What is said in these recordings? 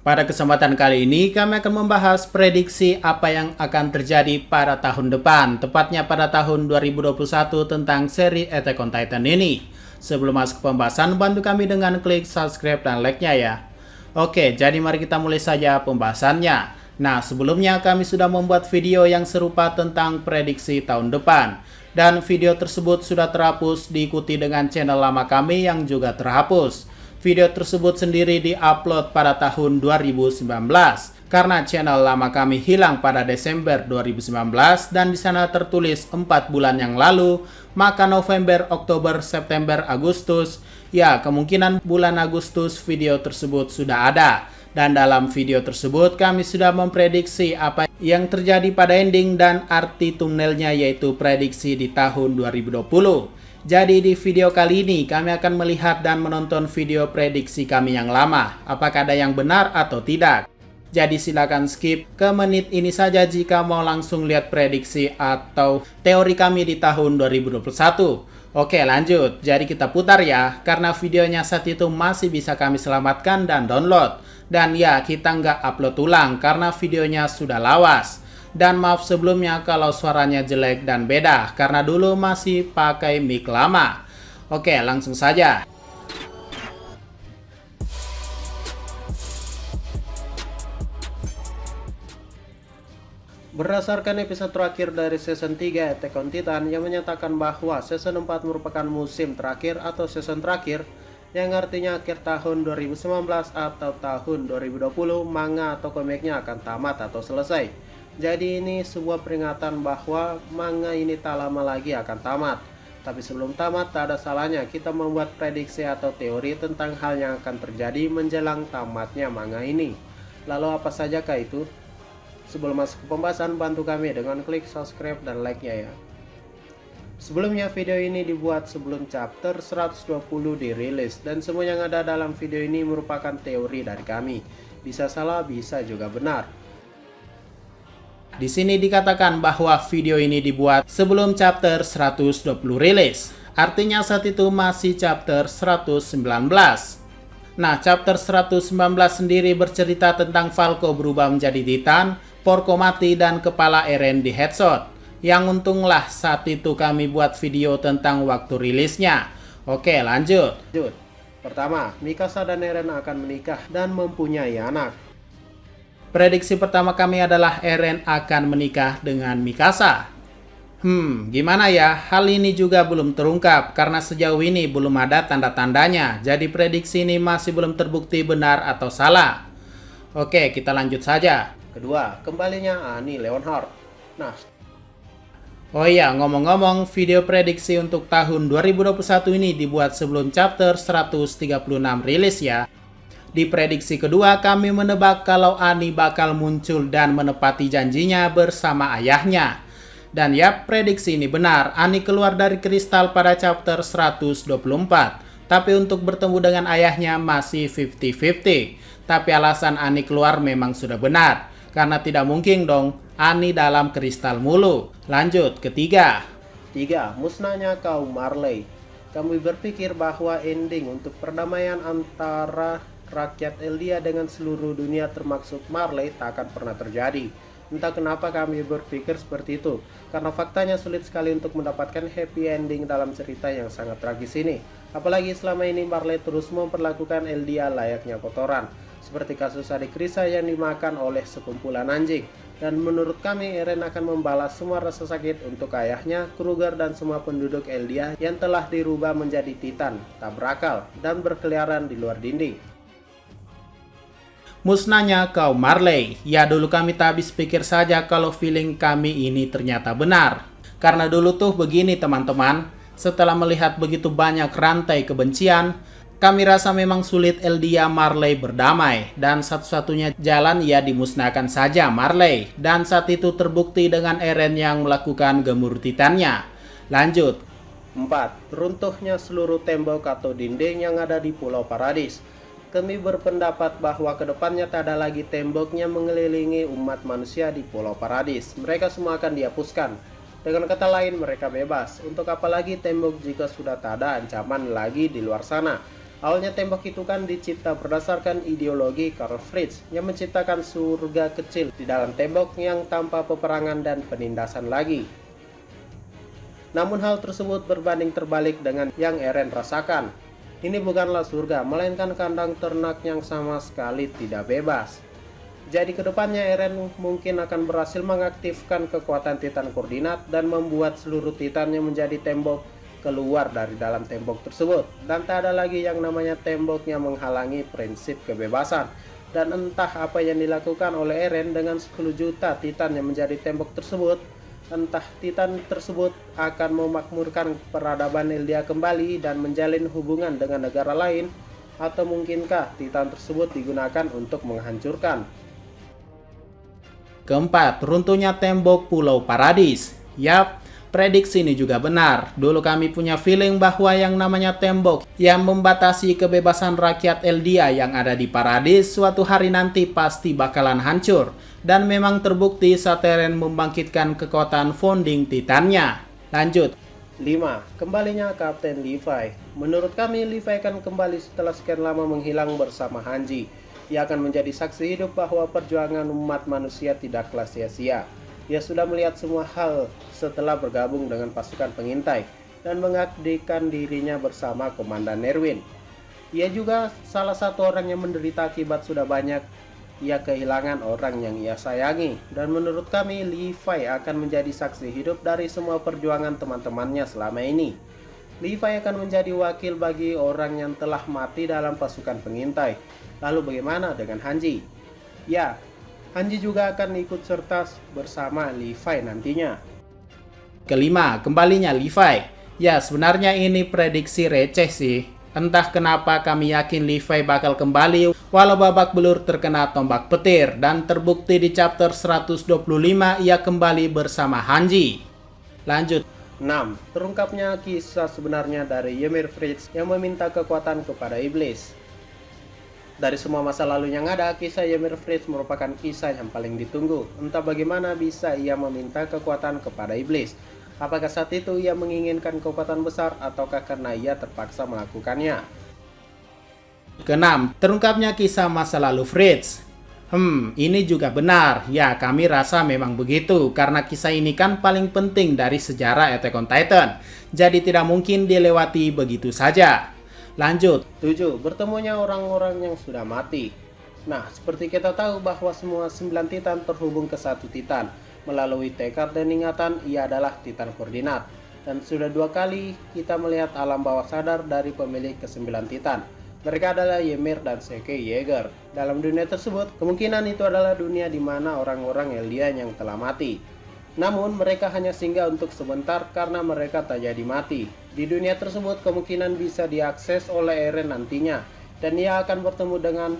Pada kesempatan kali ini, kami akan membahas prediksi apa yang akan terjadi pada tahun depan, tepatnya pada tahun 2021 tentang seri Attack on Titan ini. Sebelum masuk ke pembahasan, bantu kami dengan klik subscribe dan like-nya ya. Oke, jadi mari kita mulai saja pembahasannya. Nah, sebelumnya kami sudah membuat video yang serupa tentang prediksi tahun depan. Dan video tersebut sudah terhapus diikuti dengan channel lama kami yang juga terhapus. Video tersebut sendiri diupload pada tahun 2019 karena channel lama kami hilang pada Desember 2019 dan di sana tertulis 4 bulan yang lalu, maka November, Oktober, September, Agustus, ya kemungkinan bulan Agustus video tersebut sudah ada. Dan dalam video tersebut kami sudah memprediksi apa yang terjadi pada ending dan arti thumbnailnya, yaitu prediksi di tahun 2020. Jadi di video kali ini kami akan melihat dan menonton video prediksi kami yang lama. Apakah ada yang benar atau tidak? Jadi silakan skip ke menit ini saja jika mau langsung lihat prediksi atau teori kami di tahun 2021. Oke lanjut, jadi kita putar ya, karena videonya saat itu masih bisa kami selamatkan dan download. Dan ya, kita nggak upload ulang karena videonya sudah lawas. Dan maaf sebelumnya kalau suaranya jelek dan beda, karena dulu masih pakai mic lama. Oke, langsung saja. Berdasarkan episode terakhir dari season 3 Attack on Titan yang menyatakan bahwa season 4 merupakan musim terakhir atau season terakhir, yang artinya akhir tahun 2019 atau tahun 2020 manga atau komiknya akan tamat atau selesai. Jadi ini sebuah peringatan bahwa manga ini tak lama lagi akan tamat. Tapi sebelum tamat tak ada salahnya kita membuat prediksi atau teori tentang hal yang akan terjadi menjelang tamatnya manga ini. Lalu apa sajakah itu? Sebelum masuk ke pembahasan, bantu kami dengan klik subscribe dan like-nya ya. Sebelumnya video ini dibuat sebelum chapter 120 dirilis dan semua yang ada dalam video ini merupakan teori dari kami. Bisa salah, bisa juga benar. Di sini dikatakan bahwa video ini dibuat sebelum chapter 120 rilis. Artinya saat itu masih chapter 119. Nah, chapter 119 sendiri bercerita tentang Falco berubah menjadi Titan, Porco mati dan kepala Eren di headshot. Yang untunglah saat itu kami buat video tentang waktu rilisnya. Oke, lanjut. Pertama, Mikasa dan Eren akan menikah dan mempunyai anak. Prediksi pertama kami adalah Eren akan menikah dengan Mikasa. Gimana ya? Hal ini juga belum terungkap karena sejauh ini belum ada tanda-tandanya. Jadi prediksi ini masih belum terbukti benar atau salah. Oke, kita lanjut saja. Kedua, kembalinya Annie Leonhardt. Nah, oh iya, ngomong-ngomong, video prediksi untuk tahun 2021 ini dibuat sebelum chapter 136 rilis ya. Di prediksi kedua, kami menebak kalau Annie bakal muncul dan menepati janjinya bersama ayahnya. Dan ya, prediksi ini benar. Annie keluar dari kristal pada chapter 124. Tapi untuk bertemu dengan ayahnya masih 50-50. Tapi alasan Annie keluar memang sudah benar. Karena tidak mungkin dong Annie dalam kristal mulu. Lanjut, ketiga. Musnahnya kaum Marley. Kami berpikir bahwa ending untuk perdamaian antara rakyat Eldia dengan seluruh dunia termasuk Marley tak akan pernah terjadi. Entah kenapa kami berpikir seperti itu, karena faktanya sulit sekali untuk mendapatkan happy ending dalam cerita yang sangat tragis ini. Apalagi selama ini Marley terus memperlakukan Eldia layaknya kotoran, seperti kasus adik Risa yang dimakan oleh sekumpulan anjing. Dan menurut kami Eren akan membalas semua rasa sakit untuk ayahnya, Kruger dan semua penduduk Eldia yang telah dirubah menjadi Titan, tak berakal, dan berkeliaran di luar dinding. Musnahnya kaum Marley. Ya dulu kami tak habis pikir saja kalau feeling kami ini ternyata benar. Karena dulu tuh begini teman-teman, setelah melihat begitu banyak rantai kebencian, kami rasa memang sulit Eldia Marley berdamai. Dan satu-satunya jalan ya dimusnahkan saja Marley. Dan saat itu terbukti dengan Eren yang melakukan gemur titannya. Lanjut. 4. Runtuhnya seluruh tembok atau dinding yang ada di Pulau Paradis. Kami berpendapat bahwa kedepannya tak ada lagi temboknya mengelilingi umat manusia di Pulau Paradis. Mereka semua akan dihapuskan. Dengan kata lain, mereka bebas. Untuk apa lagi tembok jika sudah tak ada ancaman lagi di luar sana? Awalnya tembok itu kan dicipta berdasarkan ideologi Karl Fritz yang menciptakan surga kecil di dalam tembok yang tanpa peperangan dan penindasan lagi. Namun hal tersebut berbanding terbalik dengan yang Eren rasakan. Ini bukanlah surga, melainkan kandang ternak yang sama sekali tidak bebas. Jadi kedepannya Eren mungkin akan berhasil mengaktifkan kekuatan Titan koordinat dan membuat seluruh Titannya menjadi tembok keluar dari dalam tembok tersebut, dan tak ada lagi yang namanya tembok yang menghalangi prinsip kebebasan. Dan entah apa yang dilakukan oleh Eren dengan 10 juta Titan yang menjadi tembok tersebut, entah Titan tersebut akan memakmurkan peradaban Eldia kembali dan menjalin hubungan dengan negara lain, atau mungkinkah Titan tersebut digunakan untuk menghancurkan. Keempat, runtuhnya tembok Pulau Paradis. Yap, prediksi ini juga benar. Dulu kami punya feeling bahwa yang namanya tembok yang membatasi kebebasan rakyat Eldia yang ada di Paradis suatu hari nanti pasti bakalan hancur. Dan memang terbukti saat Eren membangkitkan kekuatan founding Titannya. Lanjut. 5. Kembalinya Kapten Levi. Menurut kami, Levi akan kembali setelah sekian lama menghilang bersama Hanji. Ia akan menjadi saksi hidup bahwa perjuangan umat manusia tidaklah sia-sia. Ia sudah melihat semua hal setelah bergabung dengan pasukan pengintai dan mengabdikan dirinya bersama Komandan Erwin. Ia juga salah satu orang yang menderita akibat sudah banyak ia kehilangan orang yang ia sayangi. Dan menurut kami, Levi akan menjadi saksi hidup dari semua perjuangan teman-temannya selama ini. Levi akan menjadi wakil bagi orang yang telah mati dalam pasukan pengintai. Lalu bagaimana dengan Hanji? Ya, Hanji juga akan ikut serta bersama Levi nantinya. Kelima, kembalinya Levi. Ya, sebenarnya ini prediksi receh sih. Entah kenapa kami yakin Levi bakal kembali walau babak belur terkena tombak petir, dan terbukti di chapter 125 ia kembali bersama Hanji. Lanjut. 6. Terungkapnya kisah sebenarnya dari Ymir Fritz yang meminta kekuatan kepada iblis. Dari semua masa lalu yang ada, kisah Ymir Fritz merupakan kisah yang paling ditunggu. Entah bagaimana bisa ia meminta kekuatan kepada iblis. Apakah saat itu ia menginginkan kekuatan besar ataukah karena ia terpaksa melakukannya? Keenam, terungkapnya kisah masa lalu Fritz. Ini juga benar. Ya, kami rasa memang begitu karena kisah ini kan paling penting dari sejarah Attack on Titan. Jadi tidak mungkin dilewati begitu saja. Lanjut. 7. Bertemunya orang-orang yang sudah mati. Nah, seperti kita tahu bahwa semua 9 Titan terhubung ke satu Titan. Melalui tekad dan ingatan, ia adalah Titan koordinat. Dan sudah 2 kali kita melihat alam bawah sadar dari pemilik ke-9 Titan. Mereka adalah Ymir dan Seke Yeager. Dalam dunia tersebut, kemungkinan itu adalah dunia di mana orang-orang Eldia yang telah mati. Namun mereka hanya singgah untuk sebentar karena mereka tak jadi mati. Di dunia tersebut kemungkinan bisa diakses oleh Eren nantinya, dan ia akan bertemu dengan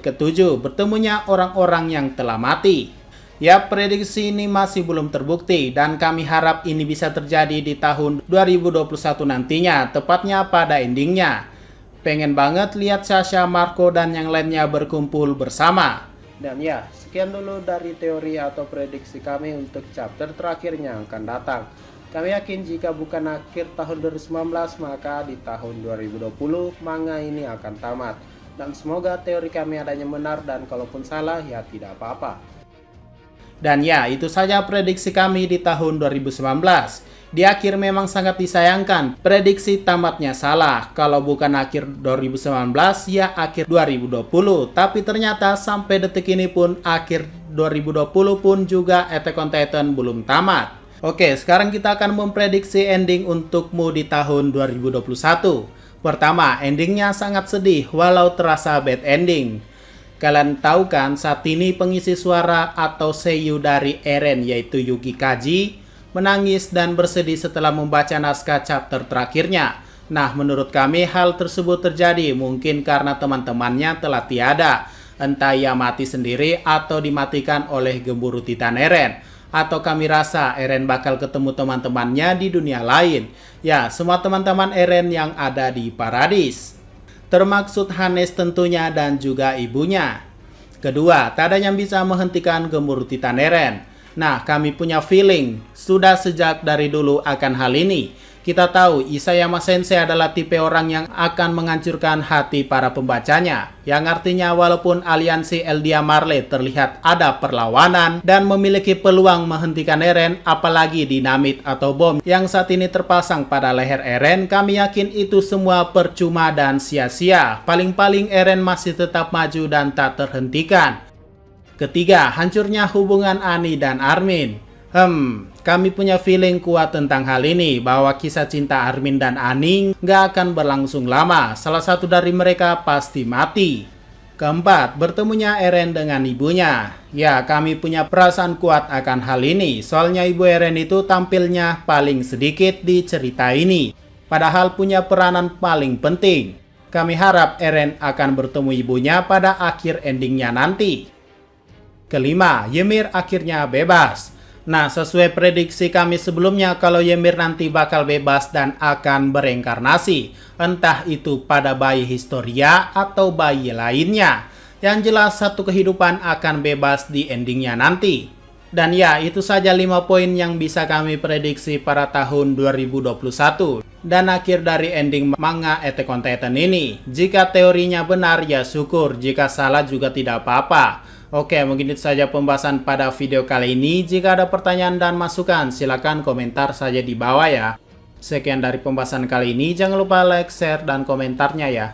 ketujuh, bertemunya orang-orang yang telah mati. Ya, prediksi ini masih belum terbukti dan kami harap ini bisa terjadi di tahun 2021 nantinya, tepatnya pada endingnya. Pengen banget lihat Sasha, Marco, dan yang lainnya berkumpul bersama. Dan ya, sekian dulu dari teori atau prediksi kami untuk chapter terakhir yang akan datang. Kami yakin jika bukan akhir tahun 2019, maka di tahun 2020 manga ini akan tamat. Dan semoga teori kami adanya benar, dan kalaupun salah ya tidak apa-apa. Dan ya, itu saja prediksi kami di tahun 2019. Di akhir memang sangat disayangkan prediksi tamatnya salah. Kalau bukan akhir 2019 ya akhir 2020. Tapi ternyata sampai detik ini pun akhir 2020 pun juga Attack on Titan belum tamat. Oke, sekarang kita akan memprediksi ending untukmu di tahun 2021. Pertama, endingnya sangat sedih walau terasa bad ending. Kalian tahu kan saat ini pengisi suara atau seiyuu dari Eren yaitu Yuki Kaji menangis dan bersedih setelah membaca naskah chapter terakhirnya. Nah, menurut kami hal tersebut terjadi mungkin karena teman-temannya telah tiada. Entah ia mati sendiri atau dimatikan oleh Gemburu Titan Eren. Atau kami rasa Eren bakal ketemu teman-temannya di dunia lain. Ya, semua teman-teman Eren yang ada di Paradis. Termaksud Hannes tentunya dan juga ibunya. Kedua, tak ada yang bisa menghentikan Gemburu Titan Eren. Nah, kami punya feeling sudah sejak dari dulu akan hal ini. Kita tahu Isayama Sensei adalah tipe orang yang akan menghancurkan hati para pembacanya. Yang artinya walaupun aliansi Eldia Marley terlihat ada perlawanan dan memiliki peluang menghentikan Eren, apalagi dinamit atau bom yang saat ini terpasang pada leher Eren, kami yakin itu semua percuma dan sia-sia. Paling-paling Eren masih tetap maju dan tak terhentikan. Ketiga, hancurnya hubungan Ani dan Armin. Kami punya feeling kuat tentang hal ini, bahwa kisah cinta Armin dan Ani nggak akan berlangsung lama. Salah satu dari mereka pasti mati. Keempat, bertemunya Eren dengan ibunya. Ya, kami punya perasaan kuat akan hal ini, soalnya ibu Eren itu tampilnya paling sedikit di cerita ini, padahal punya peranan paling penting. Kami harap Eren akan bertemu ibunya pada akhir endingnya nanti. Kelima, Ymir akhirnya bebas. Nah, sesuai prediksi kami sebelumnya, kalau Ymir nanti bakal bebas dan akan bereinkarnasi, entah itu pada bayi Historia atau bayi lainnya. Yang jelas satu kehidupan akan bebas di endingnya nanti. Dan ya, itu saja 5 poin yang bisa kami prediksi pada tahun 2021 dan akhir dari ending manga Attack on Titan ini. Jika teorinya benar ya syukur, jika salah juga tidak apa-apa. Oke, mungkin itu saja pembahasan pada video kali ini. Jika ada pertanyaan dan masukan, silakan komentar saja di bawah ya. Sekian dari pembahasan kali ini, jangan lupa like, share, dan komentarnya ya.